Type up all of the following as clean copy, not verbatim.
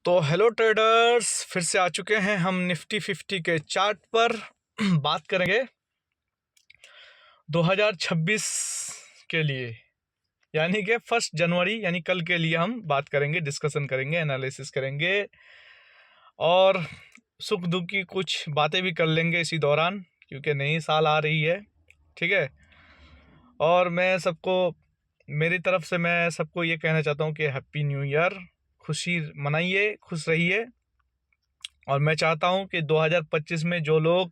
तो hello traders, फिर से आ चुके हैं हम निफ्टी 50 के चार्ट पर। बात करेंगे 2026 के लिए, यानी कि 1 जनवरी यानी कल के लिए हम बात करेंगे, डिस्कशन करेंगे, एनालिसिस करेंगे और सुख दुख की कुछ बातें भी कर लेंगे इसी दौरान, क्योंकि नई साल आ रही है। ठीक है। और मैं सबको, मेरी तरफ से मैं सबको ये कहना चाहता हूँ कि हैप्पी न्यू ईयर, खुशी मनाइए, खुश रहिए। और मैं चाहता हूं कि 2025 में जो लोग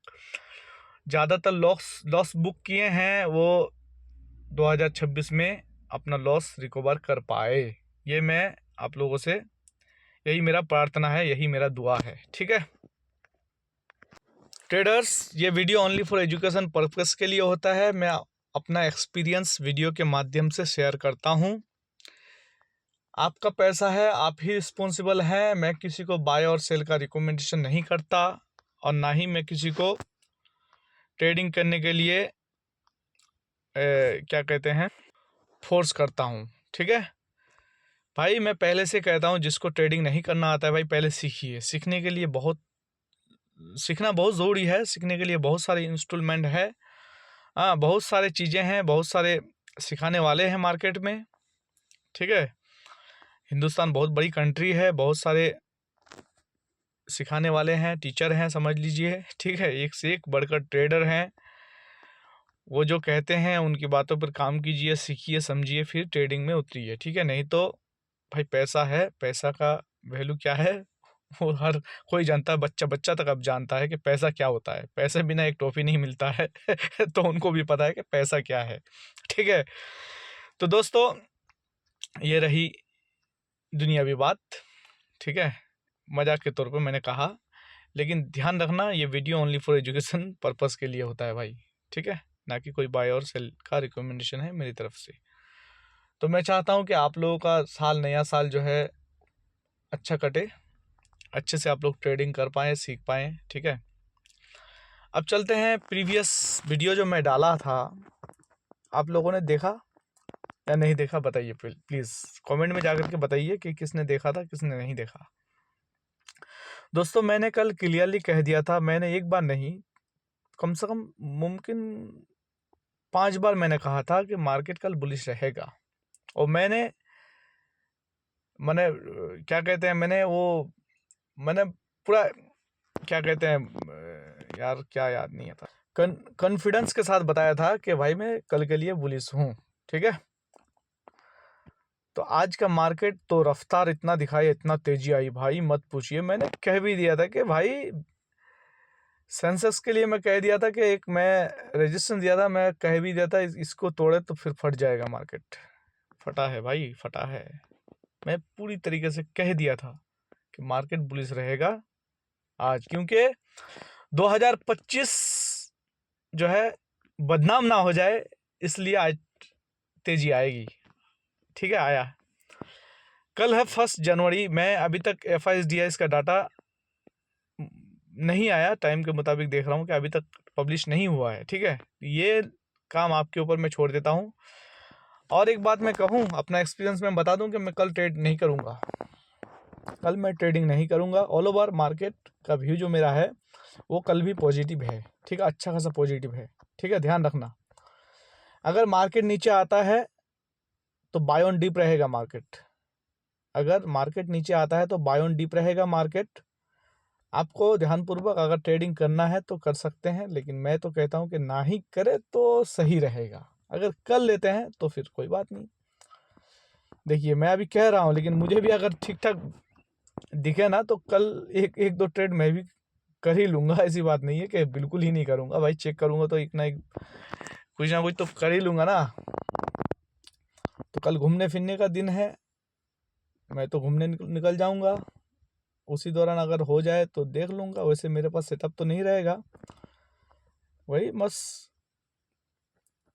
ज़्यादातर लॉस बुक किए हैं वो 2026 में अपना लॉस रिकवर कर पाए। ये मैं आप लोगों से, यही मेरा प्रार्थना है, यही मेरा दुआ है। ठीक है ट्रेडर्स, ये video only for education purpose के लिए होता है। मैं अपना एक्सपीरियंस वीडियो के माध्यम से शेयर करता हूं। आपका पैसा है, आप ही रिस्पॉन्सिबल हैं। मैं किसी को बाय और सेल का रिकमेंडेशन नहीं करता और ना ही मैं किसी को ट्रेडिंग करने के लिए क्या कहते हैं, फोर्स करता हूँ। ठीक है भाई, मैं पहले से कहता हूँ, जिसको ट्रेडिंग नहीं करना आता है भाई, पहले सीखिए। सीखने के लिए सीखना बहुत ज़रूरी है। सीखने के लिए बहुत सारे इंस्टॉलमेंट है, हाँ, बहुत सारे चीज़ें हैं, बहुत सारे सिखाने वाले हैं मार्केट में। ठीक है, हिंदुस्तान बहुत बड़ी कंट्री है, बहुत सारे सिखाने वाले हैं, टीचर हैं, समझ लीजिए। ठीक है, एक से एक बढ़कर ट्रेडर हैं। वो जो कहते हैं उनकी बातों पर काम कीजिए, सीखिए, समझिए, फिर ट्रेडिंग में उतरिए। ठीक है, नहीं तो भाई पैसा है, पैसा का वैल्यू क्या है वो हर कोई जानता है। बच्चा बच्चा तक अब जानता है कि पैसा क्या होता है। पैसे बिना एक टॉफी नहीं मिलता है तो उनको भी पता है कि पैसा क्या है। ठीक है, तो दोस्तों ये रही दुनियावी बात। ठीक है, मजाक के तौर पे मैंने कहा, लेकिन ध्यान रखना ये video only for education purpose के लिए होता है भाई। ठीक है, ना कि कोई बाय और सेल का रिकमेंडेशन है मेरी तरफ से। तो मैं चाहता हूं कि आप लोगों का साल, नया साल जो है अच्छा कटे, अच्छे से आप लोग ट्रेडिंग कर पाएँ, सीख पाएँ। ठीक है, अब चलते हैं प्रीवियस वीडियो जो मैं डाला था, आप लोगों ने देखा या नहीं देखा बताइए। प्लीज़ कमेंट में जाकर के बताइए कि किसने देखा था, किसने नहीं देखा। दोस्तों मैंने कल क्लियरली कह दिया था, मैंने एक बार नहीं, कम से कम मुमकिन 5 बार मैंने कहा था कि मार्केट कल बुलिश रहेगा। और मैंने क्या कहते हैं, मैंने पूरा, क्या कहते हैं यार, क्या याद नहीं आता, कॉन्फिडेंस के साथ बताया था कि भाई मैं कल के लिए बुलिश हूँ। ठीक है, तो आज का मार्केट तो रफ्तार इतना दिखाई, इतना तेजी आई भाई, मत पूछिए। मैंने कह भी दिया था कि भाई सेंसेक्स के लिए मैं कह दिया था कि एक मैं रजिस्टेंस दिया था, मैं कह भी दिया था इसको तोड़े तो फिर फट जाएगा मार्केट। फटा है भाई, फटा है। मैं पूरी तरीके से कह दिया था कि मार्केट बुलिश रहेगा आज, क्योंकि 2025 जो है बदनाम ना हो जाए, इसलिए आज तेजी आएगी। ठीक है, आया। कल है 1 जनवरी। मैं अभी तक FISDIS का डाटा नहीं आया, टाइम के मुताबिक देख रहा हूँ कि अभी तक पब्लिश नहीं हुआ है। ठीक है, ये काम आपके ऊपर मैं छोड़ देता हूँ। और एक बात मैं कहूँ, अपना एक्सपीरियंस मैं बता दूँ कि मैं कल ट्रेड नहीं करूँगा। कल मैं ट्रेडिंग नहीं करूँगा। ऑल ओवर मार्केट का व्यू जो मेरा है वो कल भी पॉजिटिव है। ठीक है, अच्छा खासा पॉजिटिव है। ठीक है, ध्यान रखना, अगर मार्केट नीचे आता है तो बाय ऑन डिप रहेगा मार्केट। अगर मार्केट नीचे आता है तो बाय ऑन डिप रहेगा मार्केट। आपको ध्यानपूर्वक अगर ट्रेडिंग करना है तो कर सकते हैं, लेकिन मैं तो कहता हूं कि ना ही करे तो सही रहेगा। अगर कर लेते हैं तो फिर कोई बात नहीं। देखिए मैं अभी कह रहा हूं, लेकिन मुझे भी अगर ठीक ठाक दिखे ना तो कल एक दो ट्रेड मैं भी कर ही लूँगा। ऐसी बात नहीं है कि बिल्कुल ही नहीं करूँगा भाई, चेक करूँगा तो एक ना कुछ तो कर ही लूँगा ना। तो कल घूमने फिरने का दिन है, मैं तो घूमने निकल जाऊँगा। उसी दौरान अगर हो जाए तो देख लूँगा, वैसे मेरे पास सेटअप तो नहीं रहेगा, वही बस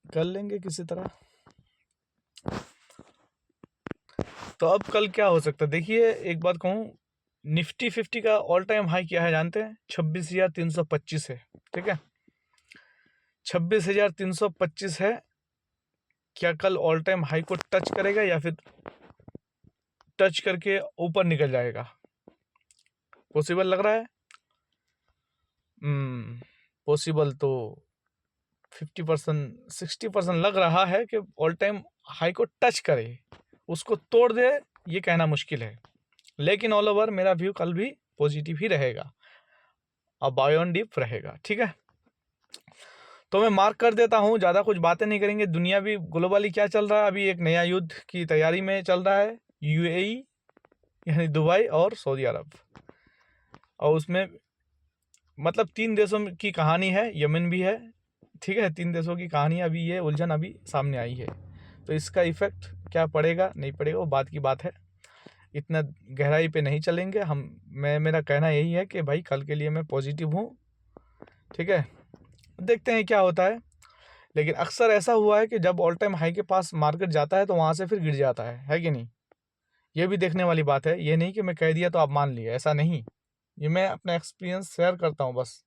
कर लेंगे किसी तरह। तो अब कल क्या हो सकता है, देखिए एक बात कहूँ, निफ्टी 50 का ऑल टाइम हाई क्या है जानते हैं? 26,325 है। ठीक है, 26,325 है। क्या कल ऑल टाइम हाई को टच करेगा या फिर टच करके ऊपर निकल जाएगा? पॉसिबल लग रहा है? पॉसिबल तो 50% 60% लग रहा है कि ऑल टाइम हाई को टच करे, उसको तोड़ दे, ये कहना मुश्किल है। लेकिन ऑल ओवर मेरा व्यू कल भी पॉजिटिव ही रहेगा और बाय ऑन डिप रहेगा, ठीक है। तो मैं मार्क कर देता हूँ, ज़्यादा कुछ बातें नहीं करेंगे। दुनिया भी ग्लोबली क्या चल रहा है, अभी एक नया युद्ध की तैयारी में चल रहा है, यूएई यानी दुबई और सऊदी अरब, और उसमें मतलब 3 देशों की कहानी है, यमन भी है, ठीक है। 3 देशों की कहानी, अभी ये उलझन अभी सामने आई है। तो इसका इफेक्ट क्या पड़ेगा नहीं पड़ेगा वो बात की बात है, इतना गहराई पे नहीं चलेंगे हम। मेरा कहना यही है कि भाई कल के लिए मैं पॉजिटिव हूँ, ठीक है। देखते हैं क्या होता है। लेकिन अक्सर ऐसा हुआ है कि जब ऑल टाइम हाई के पास मार्केट जाता है तो वहाँ से फिर गिर जाता है कि नहीं? ये भी देखने वाली बात है। ये नहीं कि मैं कह दिया तो आप मान लिए, ऐसा नहीं। ये मैं अपना एक्सपीरियंस शेयर करता हूँ बस,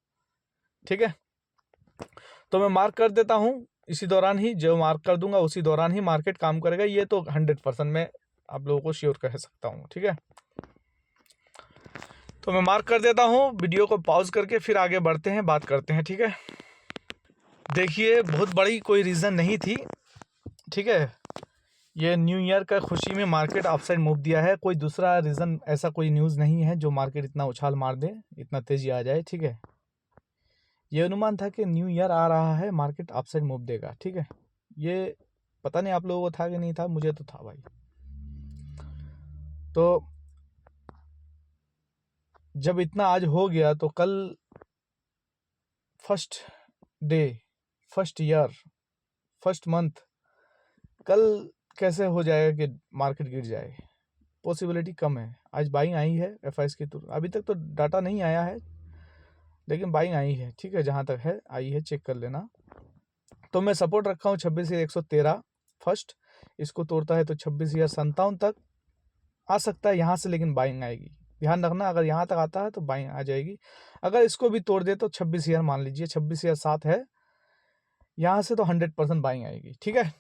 ठीक है। तो मैं मार्क कर देता हूँ, इसी दौरान ही जो मार्क कर दूंगा उसी दौरान ही मार्केट काम करेगा, ये तो 100% मैं आप लोगों को श्योर कह सकता हूँ, ठीक है। तो मैं मार्क कर देता हूँ, वीडियो को पॉज करके फिर आगे बढ़ते हैं, बात करते हैं, ठीक है। देखिए, बहुत बड़ी कोई रीज़न नहीं थी, ठीक है। ये न्यू ईयर का खुशी में मार्केट अपसाइड मूव दिया है, कोई दूसरा रीज़न ऐसा कोई न्यूज़ नहीं है जो मार्केट इतना उछाल मार दे, इतना तेज़ी आ जाए, ठीक है। ये अनुमान था कि न्यू ईयर आ रहा है, मार्केट अपसाइड मूव देगा, ठीक है। ये पता नहीं आप लोगों को था कि नहीं था, मुझे तो था भाई। तो जब इतना आज हो गया तो कल first day, first year, first month, कल कैसे हो जाएगा कि मार्केट गिर जाए? पॉसिबिलिटी कम है। आज बाइंग आई है एफआईएस के थ्रू, अभी तक तो डाटा नहीं आया है लेकिन बाइंग आई है, ठीक है। जहाँ तक है आई है, चेक कर लेना। तो मैं सपोर्ट रखा हूँ 26,113 फर्स्ट, इसको तोड़ता है तो 26,57 तक आ सकता है यहाँ से, लेकिन बाइंग आएगी। ध्यान रखना, अगर यहाँ तक आता है तो बाइंग आ जाएगी। अगर इसको भी तोड़ दे तो 26,000 मान लीजिए, 26,007 है, यहाँ से तो 100% बाइंग आएगी, ठीक है।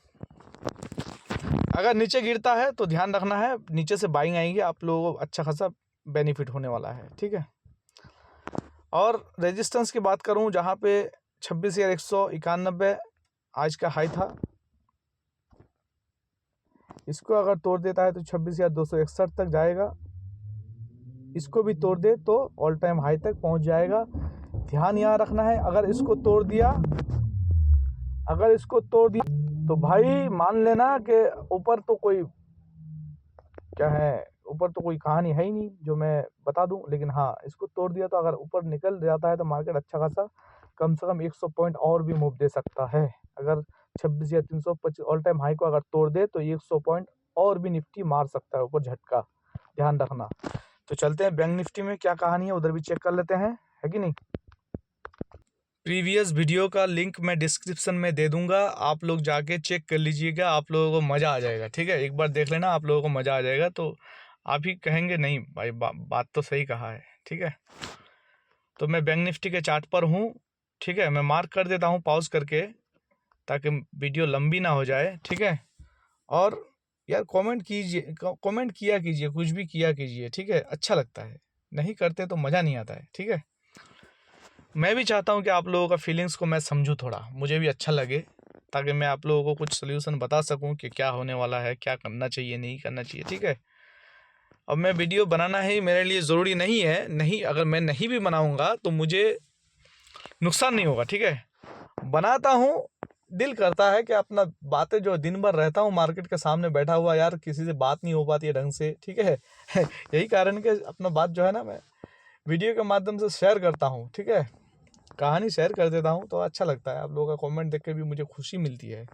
अगर नीचे गिरता है तो ध्यान रखना है, नीचे से बाइंग आएंगे, आप लोगों को अच्छा खासा बेनिफिट होने वाला है, ठीक है। और रेजिस्टेंस की बात करूं, जहां पे 26,191 आज का हाई था, इसको अगर तोड़ देता है तो 26,261 तक जाएगा। इसको भी तोड़ दे तो ऑल टाइम हाई तक पहुंच जाएगा। ध्यान यहाँ रखना है, अगर इसको तोड़ दिया तो भाई मान लेना कि ऊपर तो कोई क्या है, ऊपर तो कोई कहानी है ही नहीं जो मैं बता दूं। लेकिन हाँ, इसको तोड़ दिया तो अगर ऊपर निकल जाता है तो मार्केट अच्छा खासा कम से कम 100 पॉइंट और भी मूव दे सकता है। अगर 26 या 325 ऑल टाइम हाई को अगर तोड़ दे तो 100 पॉइंट और भी निफ्टी मार सकता है ऊपर झटका, ध्यान रखना। तो चलते हैं बैंक निफ्टी में क्या कहानी है, उधर भी चेक कर लेते हैं, है कि नहीं। प्रीवियस वीडियो का लिंक मैं डिस्क्रिप्शन में दे दूंगा, आप लोग जाके चेक कर लीजिएगा, आप लोगों को मज़ा आ जाएगा, ठीक है। एक बार देख लेना, आप लोगों को मज़ा आ जाएगा, तो आप ही कहेंगे नहीं भाई बात तो सही कहा है, ठीक है। तो मैं बैंक निफ्टी के चार्ट पर हूँ, ठीक है। मैं मार्क कर देता हूँ पॉज करके, ताकि वीडियो लंबी ना हो जाए, ठीक है। और यार कमेंट कीजिए, कमेंट किया कीजिए, कुछ भी किया कीजिए, ठीक है। अच्छा लगता है, नहीं करते तो मज़ा नहीं आता है, ठीक है। मैं भी चाहता हूँ कि आप लोगों का फीलिंग्स को मैं समझूँ, थोड़ा मुझे भी अच्छा लगे, ताकि मैं आप लोगों को कुछ सोल्यूशन बता सकूँ कि क्या होने वाला है, क्या करना चाहिए, नहीं करना चाहिए, ठीक है। अब मैं वीडियो बनाना ही मेरे लिए ज़रूरी नहीं है, नहीं, अगर मैं नहीं भी बनाऊँगा तो मुझे नुकसान नहीं होगा, ठीक है। बनाता हूँ, दिल करता है कि अपना बातें जो दिन भर रहता हूँ मार्केट के सामने बैठा हुआ, यार किसी से बात नहीं हो पाती है ढंग से, ठीक है। यही कारण कि अपना बात जो है ना, मैं वीडियो के माध्यम से शेयर करता हूँ, ठीक है। कहानी शेयर कर देता हूँ तो अच्छा लगता है, आप लोगों का कमेंट देख के भी मुझे खुशी मिलती है,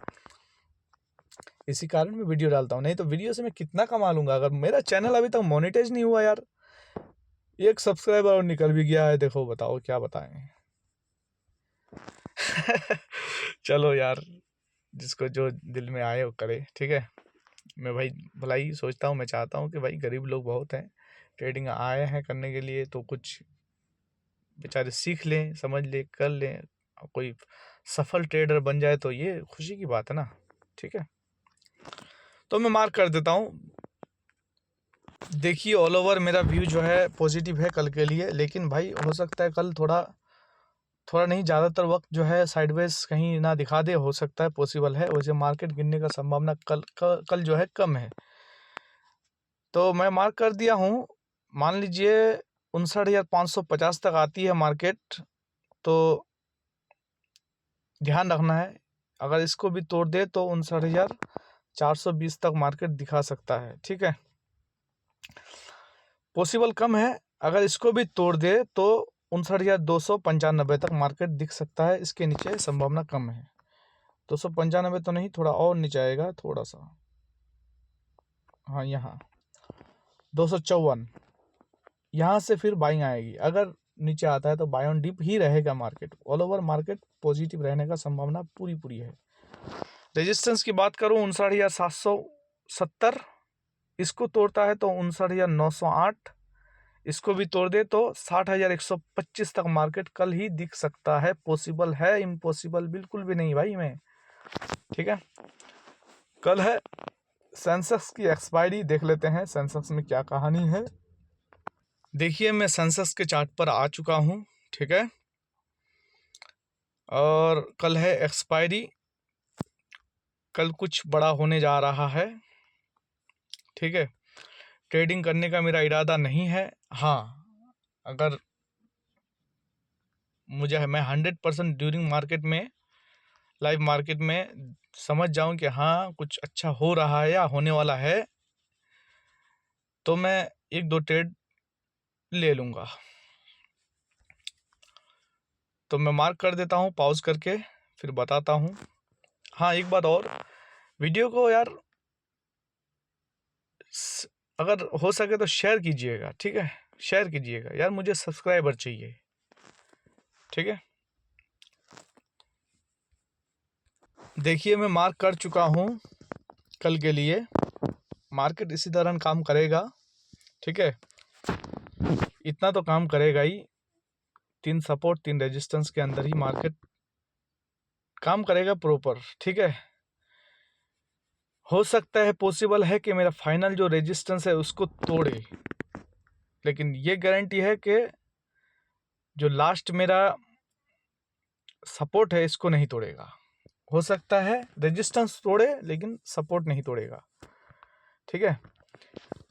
इसी कारण मैं वीडियो डालता हूँ। नहीं तो वीडियो से मैं कितना कमा लूँगा, अगर मेरा चैनल अभी तक मोनेटाइज नहीं हुआ यार, एक सब्सक्राइबर और निकल भी गया है, देखो बताओ क्या बताएं। चलो यार, जिसको जो दिल में आए वो करे, ठीक है। मैं भाई भलाई सोचता हूँ, मैं चाहता हूँ कि भाई गरीब लोग बहुत हैं, ट्रेडिंग आए हैं करने के लिए, तो कुछ बेचारे सीख लें, समझ लें, कर लें, और कोई सफल ट्रेडर बन जाए तो ये खुशी की बात है ना, ठीक है। तो मैं मार्क कर देता हूँ, देखिए ऑल ओवर मेरा व्यू जो है पॉजिटिव है कल के लिए, लेकिन भाई हो सकता है कल थोड़ा नहीं, ज़्यादातर वक्त जो है साइडवेज कहीं ना दिखा दे, हो सकता है, पॉसिबल है। वैसे मार्केट गिरने का संभावना कल जो है कम है। तो मैं मार्क कर दिया हूँ, मान लीजिए 59,550 तक आती है मार्केट, तो ध्यान रखना है। अगर इसको भी तोड़ दे तो 59,420 तक मार्केट दिखा सकता है, ठीक है। पॉसिबल कम है, अगर इसको भी तोड़ दे तो 59,295 तक मार्केट दिख सकता है। इसके नीचे संभावना कम है। 295 तो नहीं, थोड़ा और नीचे आएगा, थोड़ा सा, हाँ यहाँ 254, यहाँ से फिर बाइंग आएगी। अगर नीचे आता है तो बाय ऑन डिप ही रहेगा market. All over market positive रहने का संभावना पूरी है। रेजिस्टेंस की बात करूँ 59,770, इसको तोड़ता है तो 59,908, इसको भी तोड़ दे तो 60,125 तक मार्केट कल ही दिख सकता है। पॉसिबल है, इम्पॉसिबल बिल्कुल भी नहीं भाई मैं, ठीक है। कल है सेंसेक्स की एक्सपायरी, देख लेते हैं सेंसेक्स में क्या कहानी है। देखिए मैं सेंसेक्स के चार्ट पर आ चुका हूँ, ठीक है, और कल है एक्सपायरी। कल कुछ बड़ा होने जा रहा है, ठीक है। ट्रेडिंग करने का मेरा इरादा नहीं है। हाँ, अगर मैं 100% ड्यूरिंग मार्केट में, लाइव मार्केट में समझ जाऊं कि हाँ कुछ अच्छा हो रहा है या होने वाला है, तो मैं 1-2 ट्रेड ले लूँगा। तो मैं मार्क कर देता हूँ पॉज करके, फिर बताता हूँ। हाँ एक बात और, वीडियो को यार अगर हो सके तो शेयर कीजिएगा, ठीक है, शेयर कीजिएगा यार, मुझे सब्सक्राइबर चाहिए, ठीक है। देखिए मैं मार्क कर चुका हूँ कल के लिए, मार्केट इसी तरह काम करेगा, ठीक है। इतना तो काम करेगा ही, 3 सपोर्ट 3 रेजिस्टेंस के अंदर ही मार्केट काम करेगा प्रॉपर, ठीक है। हो सकता है, पॉसिबल है कि मेरा फाइनल जो रेजिस्टेंस है उसको तोड़े, लेकिन ये गारंटी है कि जो लास्ट मेरा सपोर्ट है इसको नहीं तोड़ेगा। हो सकता है रेजिस्टेंस तोड़े लेकिन सपोर्ट नहीं तोड़ेगा, ठीक है।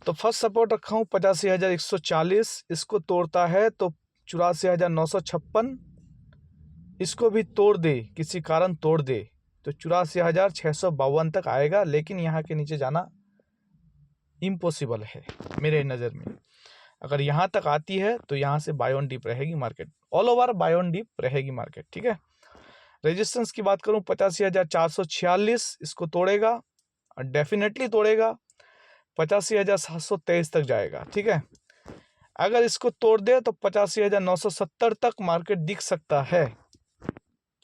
तो फर्स्ट सपोर्ट रखा हूँ 85,140, इसको तोड़ता है तो 84,956, इसको भी तोड़ दे, किसी कारण तोड़ दे तो 84,652 तक आएगा, लेकिन यहाँ के नीचे जाना इम्पॉसिबल है मेरे नज़र में। अगर यहाँ तक आती है तो यहाँ से बाय ऑन डिप रहेगी market, all over buy on dip रहेगी मार्केट, ठीक है। रेजिस्टेंस की बात करूँ 85,446, इसको तोड़ेगा और डेफिनेटली तोड़ेगा, 85,723 तक जाएगा, ठीक है। अगर इसको तोड़ दे तो 85,970 तक मार्केट दिख सकता है।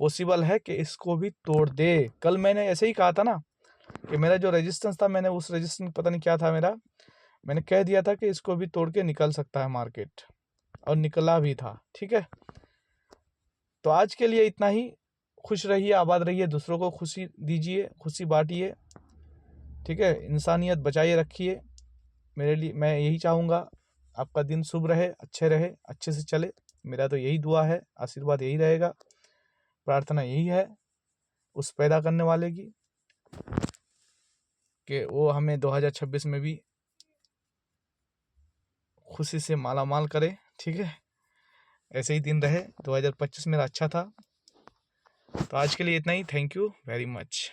पॉसिबल है कि इसको भी तोड़ दे। कल मैंने ऐसे ही कहा था ना कि मेरा जो रेजिस्टेंस था, मैंने उस रेजिस्टेंस पता नहीं क्या था मेरा, मैंने कह दिया था कि इसको भी तोड़ के निकल सकता है मार्केट, और निकला भी था, ठीक है। तो आज के लिए इतना ही। खुश रहिए, आबाद रहिए, दूसरों को खुशी दीजिए, खुशी बांटिए, ठीक है। इंसानियत बचाए रखिए। मेरे लिए मैं यही चाहूँगा, आपका दिन शुभ रहे, अच्छे से चले। मेरा तो यही दुआ है, आशीर्वाद यही रहेगा, प्रार्थना यही है उस पैदा करने वाले की, कि वो हमें 2026 में भी खुशी से माला माल करे, ठीक है। ऐसे ही दिन रहे, 2025 मेरा अच्छा था। तो आज के लिए इतना ही। Thank you very much.